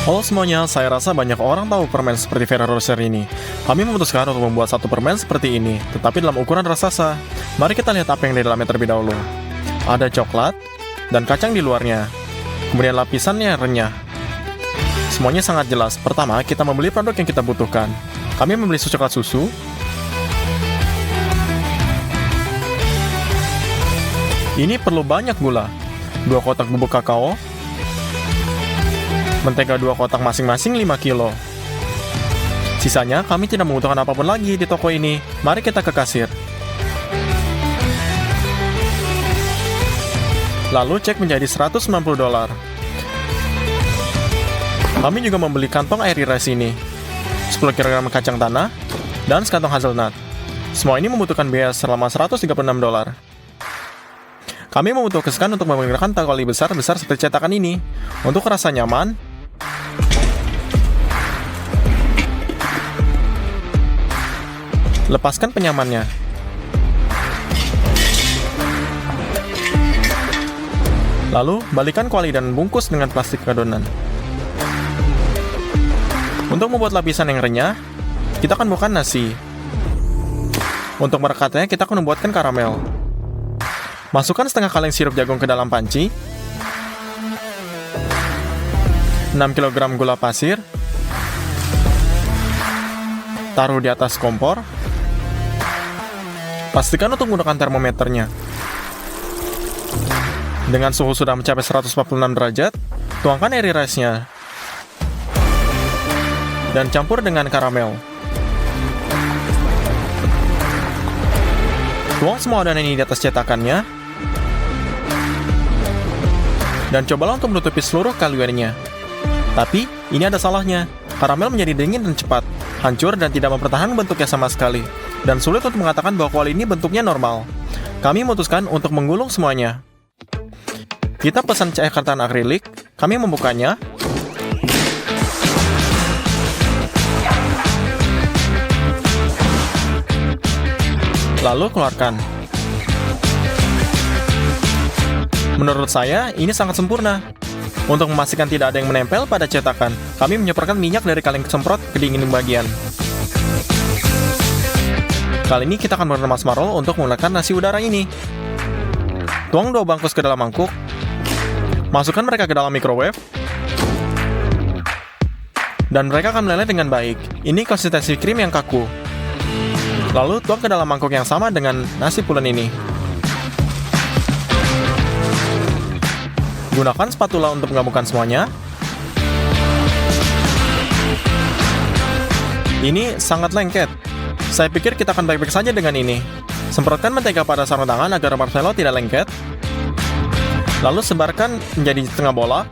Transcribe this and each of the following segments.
Halo semuanya, saya rasa banyak orang tahu permen seperti Ferrero Rocher ini. Kami memutuskan untuk membuat satu permen seperti ini, tetapi dalam ukuran raksasa. Mari kita lihat apa yang di dalamnya terlebih dahulu. Ada coklat dan kacang di luarnya. Kemudian lapisannya renyah. Semuanya sangat jelas. Pertama, kita membeli produk yang kita butuhkan. Kami membeli coklat susu. Ini perlu banyak gula. 2 kotak bubuk kakao. Mentega 2 kotak masing-masing 5 kilo. Sisanya kami tidak membutuhkan apapun lagi di toko ini. Mari kita ke kasir. Lalu cek menjadi $190. Kami juga membeli kantong airy rice ini, 10 kg kacang tanah, dan sekantong hazelnut. Semua ini membutuhkan biaya selama $136. Kami memutuskan untuk menggunakan tali besar-besar seperti cetakan ini. Untuk rasa nyaman, lepaskan penyamannya. Lalu, balikan kuali dan bungkus dengan plastik adonan. Untuk membuat lapisan yang renyah, kita akan bukan nasi. Untuk merekatnya, kita akan membuatkan karamel. Masukkan setengah kaleng sirup jagung ke dalam panci. 6 kg gula pasir. Taruh di atas kompor. Pastikan untuk menggunakan termometernya. Dengan suhu sudah mencapai 146 derajat, tuangkan airy rice-nya. Dan campur dengan karamel. Tuang semua adonan ini di atas cetakannya. Dan cobalah untuk menutupi seluruh kalorinya. Tapi, ini ada salahnya. Karamel menjadi dingin dan cepat, hancur dan tidak mempertahankan bentuknya sama sekali. Dan sulit untuk mengatakan bahwa kuali ini bentuknya normal. Kami memutuskan untuk menggulung semuanya. Kita pesan cairan akrilik, kami membukanya. Lalu keluarkan. Menurut saya, ini sangat sempurna. Untuk memastikan tidak ada yang menempel pada cetakan, kami menyemprotkan minyak dari kaleng semprot ke dingin bagian. Kali ini kita akan menggunakan marshmallow untuk menggunakan nasi udara ini. Tuang 2 bungkus ke dalam mangkuk. Masukkan mereka ke dalam microwave. Dan mereka akan meleleh dengan baik. Ini konsistensi krim yang kaku. Lalu tuang ke dalam mangkuk yang sama dengan nasi pulen ini. Gunakan spatula untuk menggabungkan semuanya. Ini sangat lengket. Saya pikir kita akan baik-baik saja dengan ini. Semprotkan mentega pada sarung tangan agar marshmallow tidak lengket. Lalu sebarkan menjadi setengah bola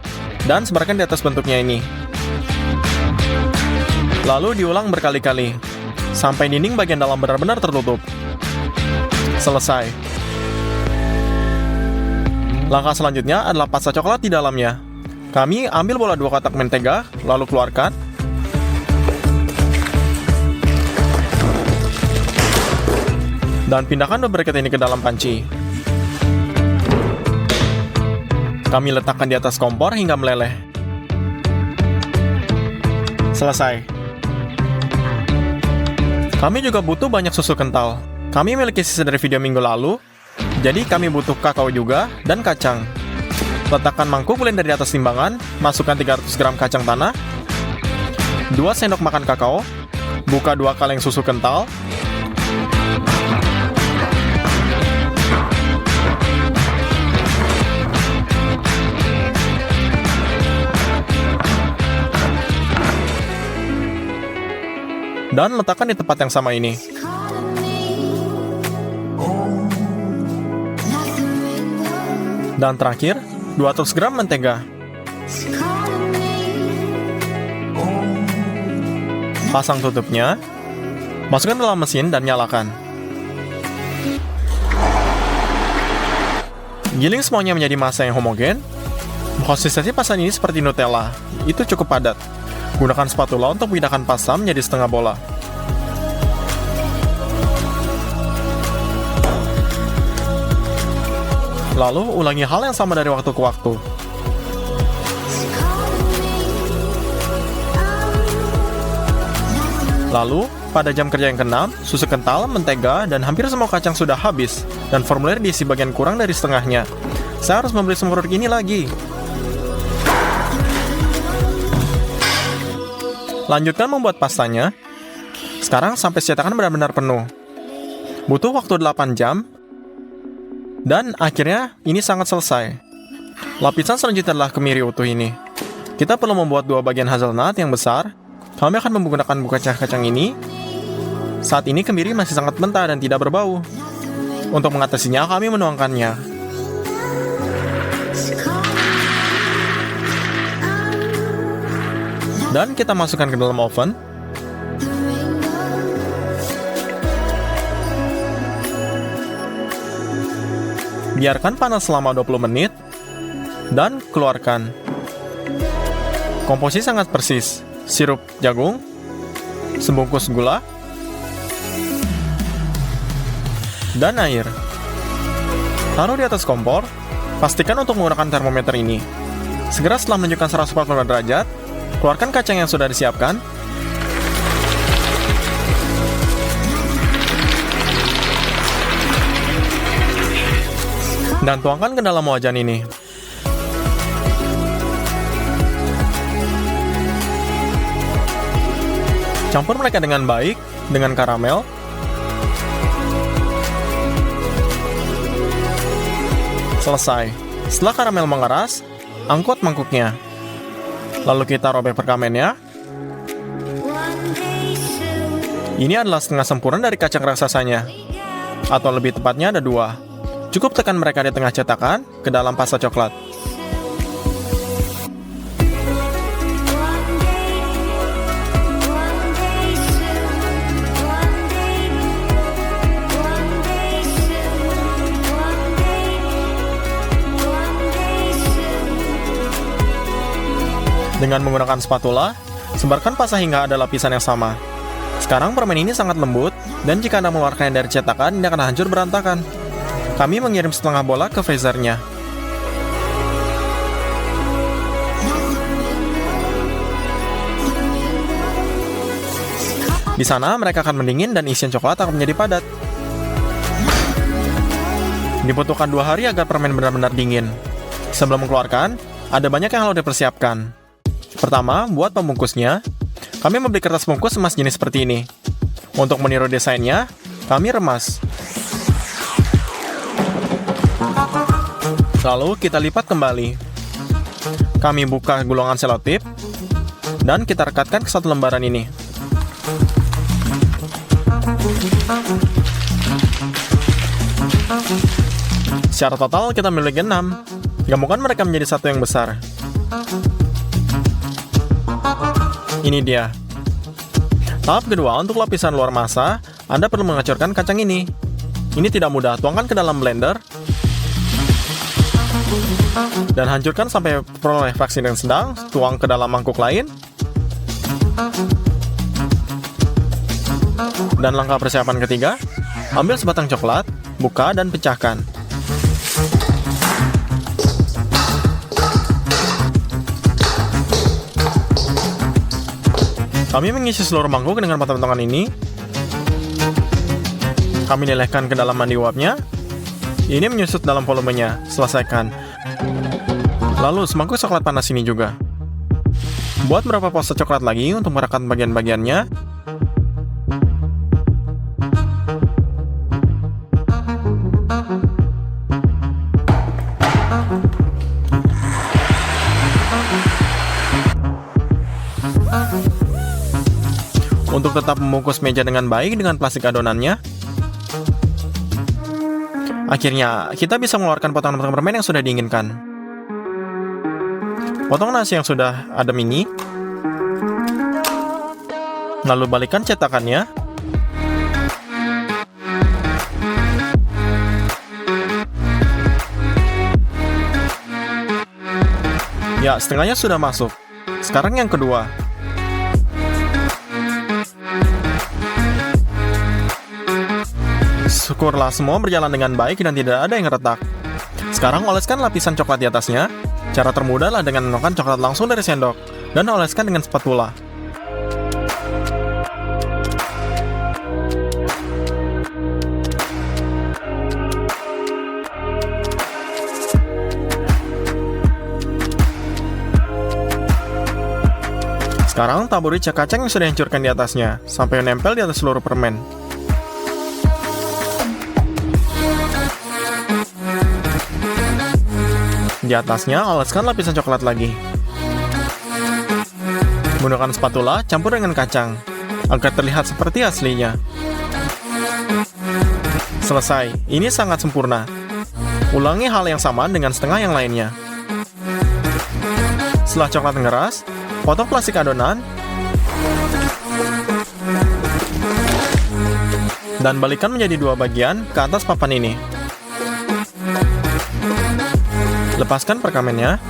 dan sebarkan di atas bentuknya ini. Lalu diulang berkali-kali sampai dinding bagian dalam benar-benar tertutup. Selesai. Langkah selanjutnya adalah pasta coklat di dalamnya. Kami ambil bola 2 kotak mentega, lalu keluarkan. Dan pindahkan beberapa ini ke dalam panci. Kami letakkan di atas kompor hingga meleleh. Selesai. Kami juga butuh banyak susu kental. Kami memiliki sisa dari video minggu lalu, jadi kami butuh kakao juga dan kacang. Letakkan mangkuk blender di atas timbangan, masukkan 300 gram kacang tanah, 2 sendok makan kakao, buka 2 kaleng susu kental, dan letakkan di tempat yang sama ini. Dan terakhir, 200 gram mentega. Pasang tutupnya, masukkan dalam mesin dan nyalakan. Giling semuanya menjadi massa yang homogen. Konsistensi pasta ini seperti Nutella, itu cukup padat. Gunakan spatula untuk memindahkan pasta menjadi setengah bola. Lalu, ulangi hal yang sama dari waktu ke waktu. Lalu, pada jam kerja yang ke-6, susu kental, mentega, dan hampir semua kacang sudah habis, dan formulir diisi bagian kurang dari setengahnya. Saya harus membeli semur ini lagi. Lanjutkan membuat pastanya. Sekarang sampai cetakan benar-benar penuh. Butuh waktu 8 jam. Dan akhirnya ini sangat selesai. Lapisan selanjutnya adalah kemiri utuh ini. Kita perlu membuat 2 bagian hazelnut yang besar. Kami akan menggunakan buah kacang ini. Saat ini kemiri masih sangat mentah dan tidak berbau. Untuk mengatasinya, kami menuangkannya. Dan kita masukkan ke dalam oven. Biarkan panas selama 20 menit. Dan keluarkan. Komposisi sangat persis. Sirup jagung, sebungkus gula, dan air. Taruh di atas kompor. Pastikan untuk menggunakan termometer ini. Segera setelah menunjukkan 145 derajat, keluarkan kacang yang sudah disiapkan. Dan tuangkan ke dalam wajan ini. Campur mereka dengan baik, dengan karamel. Selesai. Setelah karamel mengeras, angkut mangkuknya. Lalu kita robek perkamennya. Ini adalah setengah sempurna dari kacang raksasanya. Atau lebih tepatnya ada 2. Cukup tekan mereka di tengah cetakan ke dalam pasta coklat. Dengan menggunakan spatula, sebarkan pasta hingga ada lapisan yang sama. Sekarang permen ini sangat lembut, dan jika Anda mengeluarkannya dari cetakan, ini akan hancur berantakan. Kami mengirim setengah bola ke freezernya. Di sana, mereka akan mendingin dan isian coklat akan menjadi padat. Dibutuhkan 2 hari agar permen benar-benar dingin. Sebelum mengeluarkan, ada banyak yang harus dipersiapkan. Pertama, buat pembungkusnya. Kami membeli kertas bungkus emas jenis seperti ini. Untuk meniru desainnya, kami remas. Lalu kita lipat kembali. Kami buka gulungan selotip dan kita rekatkan ke 1 lembaran ini. Secara total kita memiliki 6. Gabungkan mereka menjadi 1 yang besar. Ini dia. Tahap kedua, untuk lapisan luar masa, Anda perlu menghancurkan kacang ini. Ini tidak mudah, tuangkan ke dalam blender. Dan hancurkan sampai peroleh fraksi yang sedang, tuang ke dalam mangkuk lain. Dan langkah persiapan ketiga, ambil sebatang coklat, buka dan pecahkan. Kami mengisi seluruh mangkuk dengan potongan ini. Kami lelehkan ke dalam mandi uapnya. Ini menyusut dalam volumenya. Selesaikan. Lalu semangkuk coklat panas ini juga. Buat beberapa pasta coklat lagi untuk merekat bagian-bagiannya. Untuk tetap membungkus meja dengan baik dengan plastik adonannya. Akhirnya, kita bisa mengeluarkan potongan-potongan permen yang sudah diinginkan. Potong nasi yang sudah adem ini. Lalu balikkan cetakannya. Ya, setengahnya sudah masuk. Sekarang yang kedua. Syukurlah semua berjalan dengan baik dan tidak ada yang retak. Sekarang oleskan lapisan coklat di atasnya. Cara termudah adalah dengan menuangkan coklat langsung dari sendok dan oleskan dengan spatula. Sekarang taburi cat kacang yang sudah dihancurkan di atasnya, sampai menempel di atas seluruh permen. Di atasnya, oleskan lapisan coklat lagi. Menggunakan spatula, campur dengan kacang, agar terlihat seperti aslinya. Selesai, ini sangat sempurna. Ulangi hal yang sama dengan setengah yang lainnya. Setelah coklat mengeras, potong plastik adonan, dan balikkan menjadi dua bagian ke atas papan ini. Lepaskan perkamennya.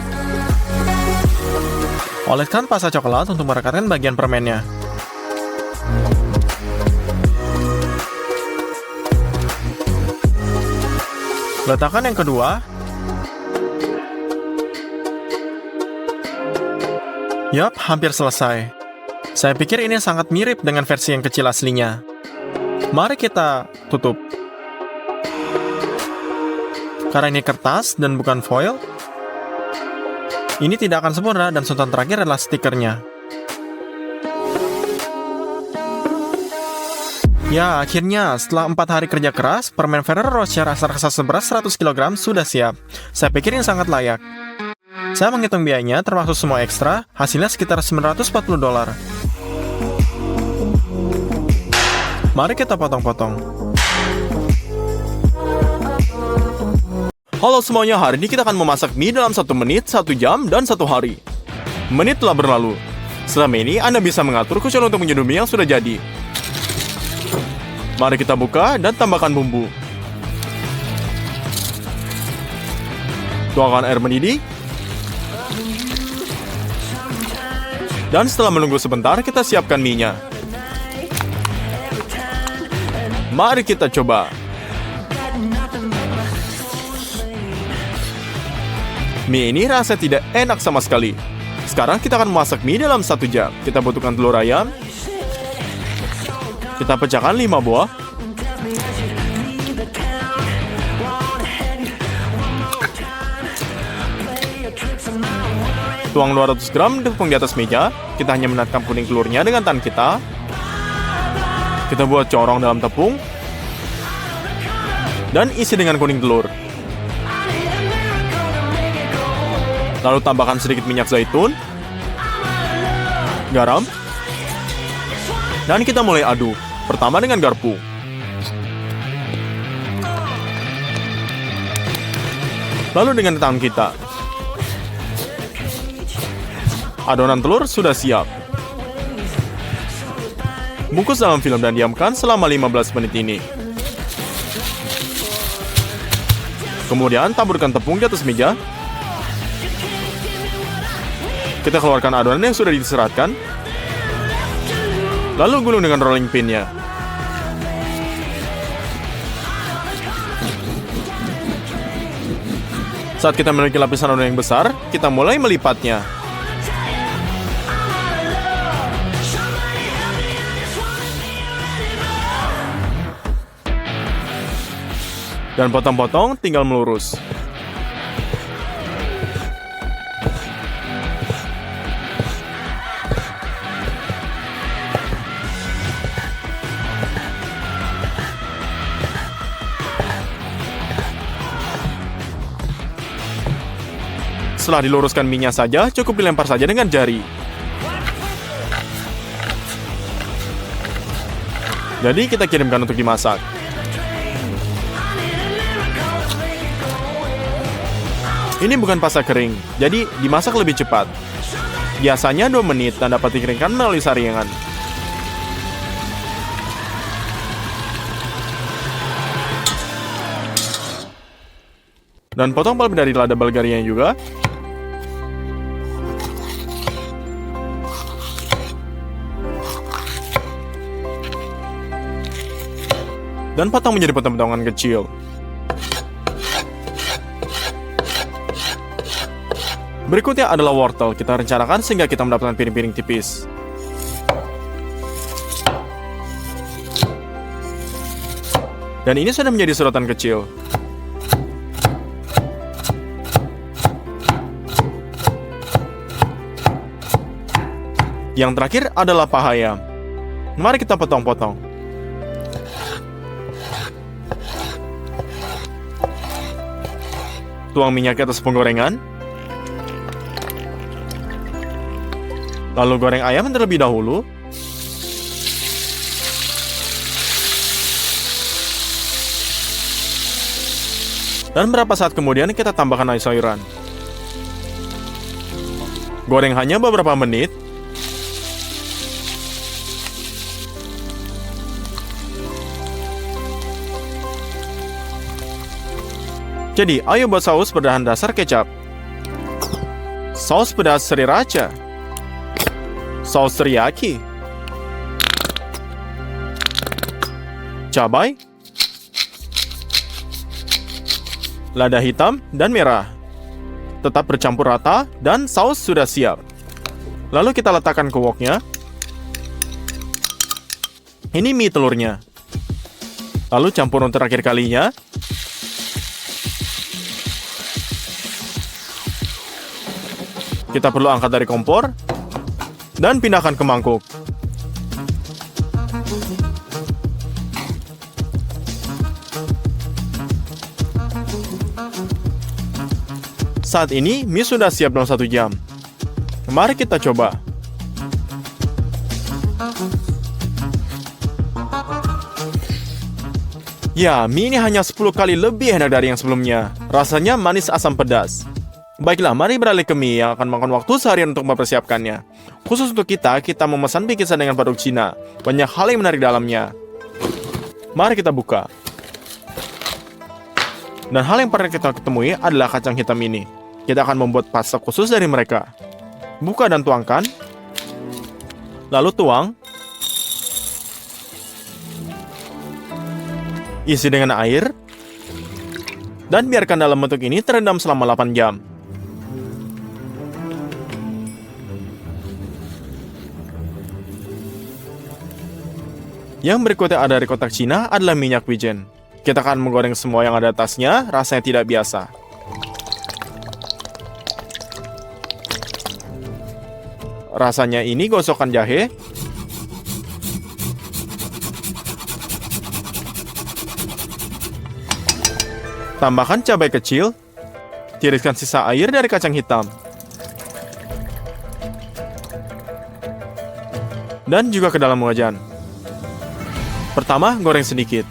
Oleskan pasta coklat untuk merekatkan bagian permennya. Letakkan yang kedua. Yap, hampir selesai. Saya pikir ini sangat mirip dengan versi yang kecil aslinya. Mari kita tutup. Karena ini kertas dan bukan foil, ini tidak akan sempurna dan sultan terakhir adalah stikernya. Ya, akhirnya setelah 4 hari kerja keras, permen Ferrero Rocher rasa seberat 100 kg sudah siap. Saya pikir ini sangat layak. Saya menghitung biayanya termasuk semua ekstra, hasilnya sekitar $940. Mari kita potong-potong. Halo semuanya, hari ini kita akan memasak mie dalam 1 menit, 1 jam, dan 1 hari. Menit telah berlalu. Selama ini, Anda bisa mengatur kucing untuk menyeduh mie yang sudah jadi. Mari kita buka dan tambahkan bumbu. Tuangkan air mendidih. Dan setelah menunggu sebentar, kita siapkan mie-nya. Mari kita coba. Mie ini rasa tidak enak sama sekali. Sekarang kita akan memasak mie dalam 1 jam. Kita butuhkan telur ayam. Kita pecahkan 5 buah. Tuang 200 gram tepung di atas meja. Kita hanya menatkan kuning telurnya dengan tangan kita. Kita buat corong dalam tepung. Dan isi dengan kuning telur. Lalu tambahkan sedikit minyak zaitun, garam, dan kita mulai aduk. Pertama dengan garpu. Lalu dengan tangan kita. Adonan telur sudah siap. Bungkus dalam film dan diamkan selama 15 menit ini. Kemudian taburkan tepung di atas meja. Kita keluarkan adonan yang sudah diseratkan. Lalu gulung dengan rolling pin-nya. Saat kita memiliki lapisan adonan yang besar, kita mulai melipatnya. Dan potong-potong tinggal melurus. Setelah diluruskan minyak saja, cukup dilempar saja dengan jari. Jadi kita kirimkan untuk dimasak. Ini bukan pasta kering, jadi dimasak lebih cepat. Biasanya 2 menit dan dapat dikeringkan melalui saringan. Dan potong palem dari lada Bulgaria juga. Dan potong menjadi potong-potongan kecil. Berikutnya adalah wortel. Kita rencanakan sehingga kita mendapatkan piring-piring tipis. Dan ini sudah menjadi sorotan kecil. Yang terakhir adalah paha ayam. Mari kita potong-potong. Tuang minyak ke atas penggorengan. Lalu goreng ayam terlebih dahulu. Dan beberapa saat kemudian kita tambahkan air sayuran. Goreng hanya beberapa menit. Jadi, ayo buat saus berbahan dasar kecap. Saus pedas sriracha. Saus teriyaki. Cabai. Lada hitam dan merah. Tetap bercampur rata dan saus sudah siap. Lalu kita letakkan ke woknya. Ini mie telurnya. Lalu campur untuk terakhir kalinya. Kita perlu angkat dari kompor dan pindahkan ke mangkuk. Saat ini, mie sudah siap dalam 1 jam. Mari kita coba. Ya, mie ini hanya 10 kali lebih enak dari yang sebelumnya. Rasanya manis asam pedas. Baiklah, mari beralih ke mie yang akan makan waktu seharian untuk mempersiapkannya. Khusus untuk kita memesan bikisan dengan produk Cina. Banyak hal yang menarik dalamnya. Mari kita buka. Dan hal yang pernah kita ketemui adalah kacang hitam ini. Kita akan membuat pasta khusus dari mereka. Buka dan tuangkan. Lalu tuang. Isi dengan air. Dan biarkan dalam bentuk ini terendam selama 8 jam. Yang berikutnya ada dari kotak Cina adalah minyak wijen. Kita akan menggoreng semua yang ada atasnya, rasanya tidak biasa. Rasanya ini gosokkan jahe. Tambahkan cabai kecil. Tiriskan sisa air dari kacang hitam. Dan juga ke dalam wajan. Pertama, goreng sedikit.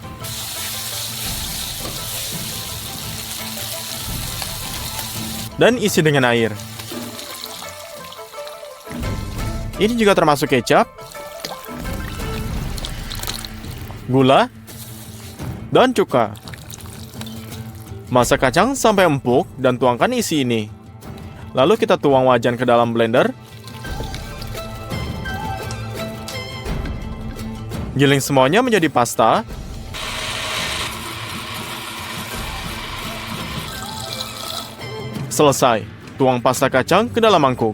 Dan isi dengan air. Ini juga termasuk kecap, gula, dan cuka. Masak kacang sampai empuk dan tuangkan isi ini. Lalu kita tuang wajan ke dalam blender. Giling semuanya menjadi pasta. Selesai. Tuang pasta kacang ke dalam mangkuk.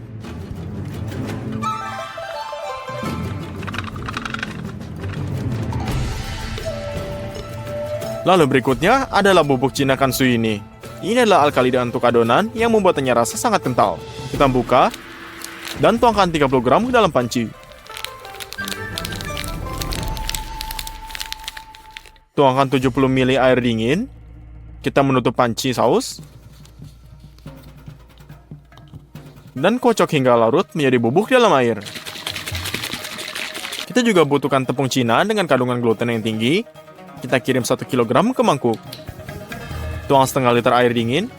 Lalu berikutnya adalah bubuk Cina kansu ini. Ini adalah alkalida untuk adonan yang membuatnya rasa sangat kental. Kita buka dan tuangkan 30 gram ke dalam panci. Tuangkan 70 ml air dingin. Kita menutup panci saus. Dan kocok hingga larut menjadi bubuk dalam air. Kita juga butuhkan tepung Cina dengan kandungan gluten yang tinggi. Kita kirim 1 kg ke mangkuk. Tuang setengah liter air dingin.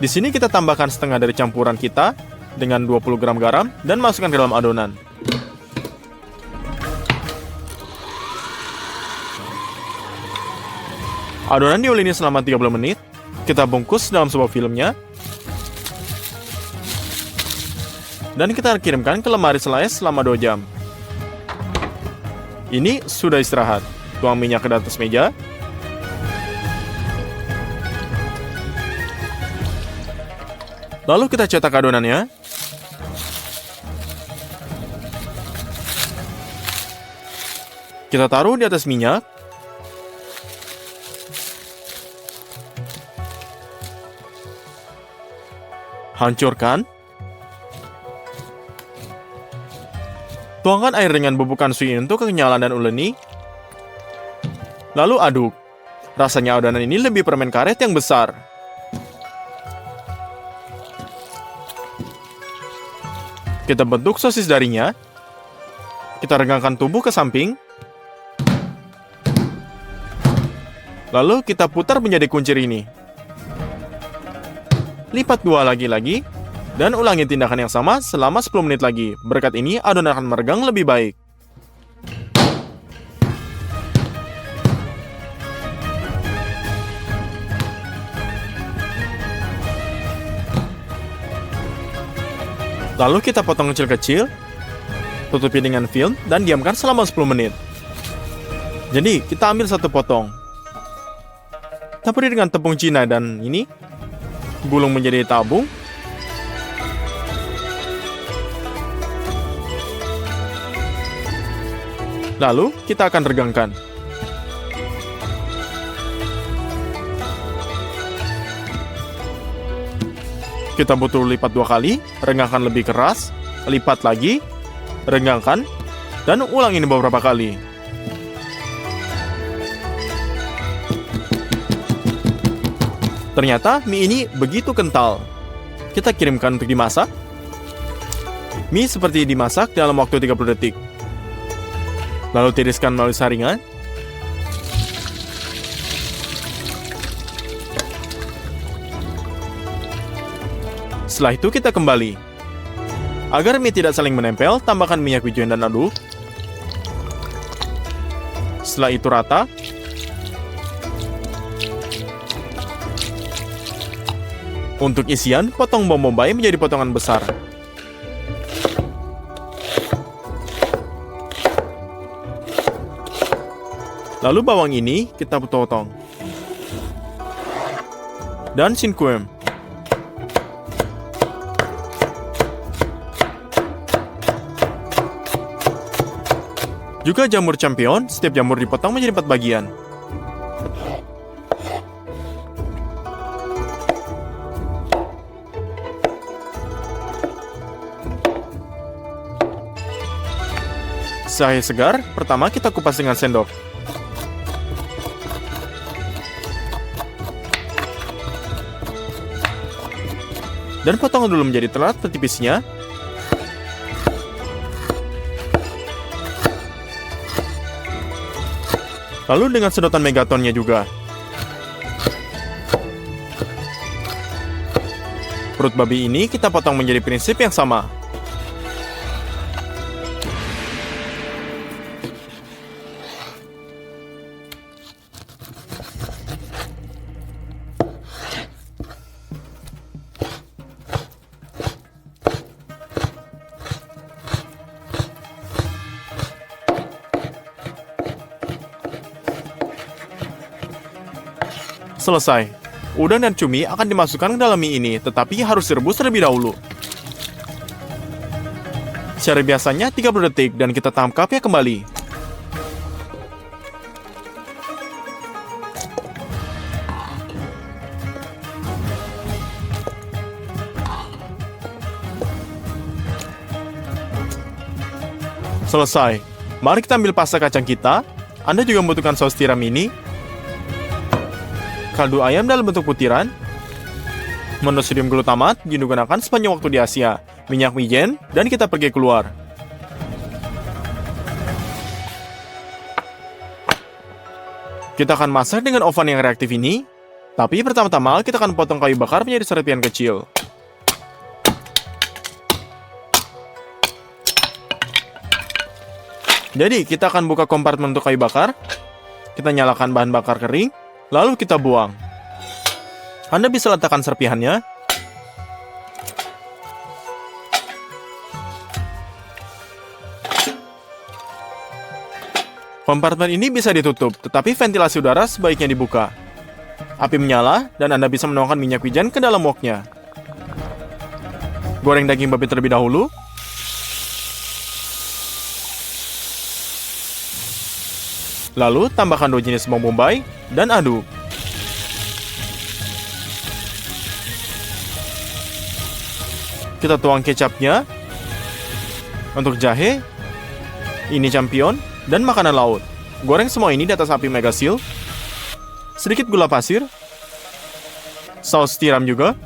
Di sini kita tambahkan setengah dari campuran kita dengan 20 gram garam dan masukkan ke dalam adonan. Adonan diuleni selama 30 menit. Kita bungkus dalam sebuah filmnya. Dan kita kirimkan ke lemari slice selama 2 jam. Ini sudah istirahat. Tuang minyak ke atas meja. Lalu kita cetak adonannya. Kita taruh di atas minyak. Hancurkan. Tuangkan air dengan bubuk kansui untuk kekenyalan dan uleni. Lalu aduk. Rasanya adonan ini lebih permen karet yang besar. Kita bentuk sosis darinya. Kita regangkan tubuh ke samping. Lalu kita putar menjadi kuncir ini. Lipat 2 lagi-lagi. Dan ulangi tindakan yang sama selama 10 menit lagi. Berkat ini, adonan akan meregang lebih baik. Lalu kita potong kecil-kecil, tutupi dengan film, dan diamkan selama 10 menit. Jadi, kita ambil satu potong. Taburi dengan tepung Cina dan ini, gulung menjadi tabung. Lalu, kita akan regangkan. Kita butuh lipat 2 kali, regangkan lebih keras, lipat lagi, regangkan, dan ulang ini beberapa kali. Ternyata mie ini begitu kental. Kita kirimkan untuk dimasak. Mie seperti dimasak dalam waktu 30 detik. Lalu tiriskan melalui saringan. Setelah itu kita kembali. Agar mie tidak saling menempel, tambahkan minyak wijen dan aduk. Setelah itu rata. Untuk isian, potong bawang bombay menjadi potongan besar. Lalu bawang ini kita potong. Dan shinkuem. Juga jamur champion, setiap jamur dipotong menjadi 4 bagian. Jahe segar, pertama kita kupas dengan sendok. Dan potong dulu menjadi telat setipisnya. Lalu dengan sedotan megatonnya juga. Perut babi ini kita potong menjadi prinsip yang sama. Selesai. Udang dan cumi akan dimasukkan ke dalam mie ini, tetapi harus direbus terlebih dahulu. Secara biasanya 30 detik dan kita tangkapnya kembali. Selesai. Mari kita ambil pasta kacang kita. Anda juga membutuhkan saus tiram ini. Kaldu ayam dalam bentuk butiran, monosodium glutamat digunakan sepanjang waktu di Asia, minyak wijen, dan kita pergi keluar. Kita akan masak dengan oven yang reaktif ini, tapi pertama-tama kita akan potong kayu bakar menjadi serpihan kecil. Jadi, kita akan buka kompartemen untuk kayu bakar, kita nyalakan bahan bakar kering, lalu kita buang. Anda bisa letakkan serpihannya. Kompartemen ini bisa ditutup, tetapi ventilasi udara sebaiknya dibuka. Api menyala, dan Anda bisa menuangkan minyak wijen ke dalam woknya. Goreng daging babi terlebih dahulu. Lalu, tambahkan 2 jenis bawang bombay, dan aduk. Kita tuang kecapnya. Untuk jahe, Ini champion dan makanan laut. Goreng semua ini di atas api mega seal. Sedikit gula pasir. Saus tiram juga.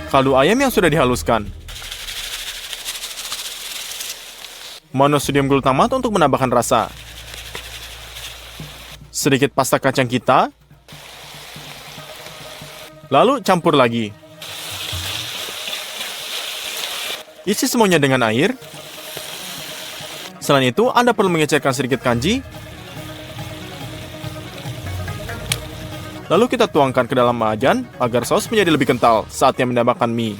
Kaldu ayam yang sudah dihaluskan. Monosodium glutamat untuk menambahkan rasa. Sedikit pasta kacang kita. Lalu campur lagi. Isi semuanya dengan air. Selain itu, Anda perlu mengecerkan sedikit kanji. Lalu kita tuangkan ke dalam wajan agar saus menjadi lebih kental saatnya menambahkan mie.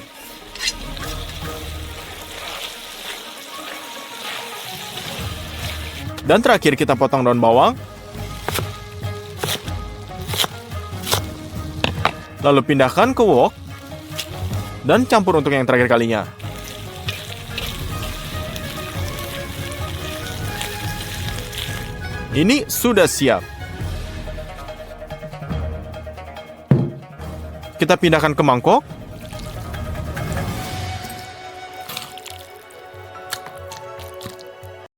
Dan terakhir kita potong daun bawang. Lalu pindahkan ke wok. Dan campur untuk yang terakhir kalinya. Ini sudah siap. Kita pindahkan ke mangkok.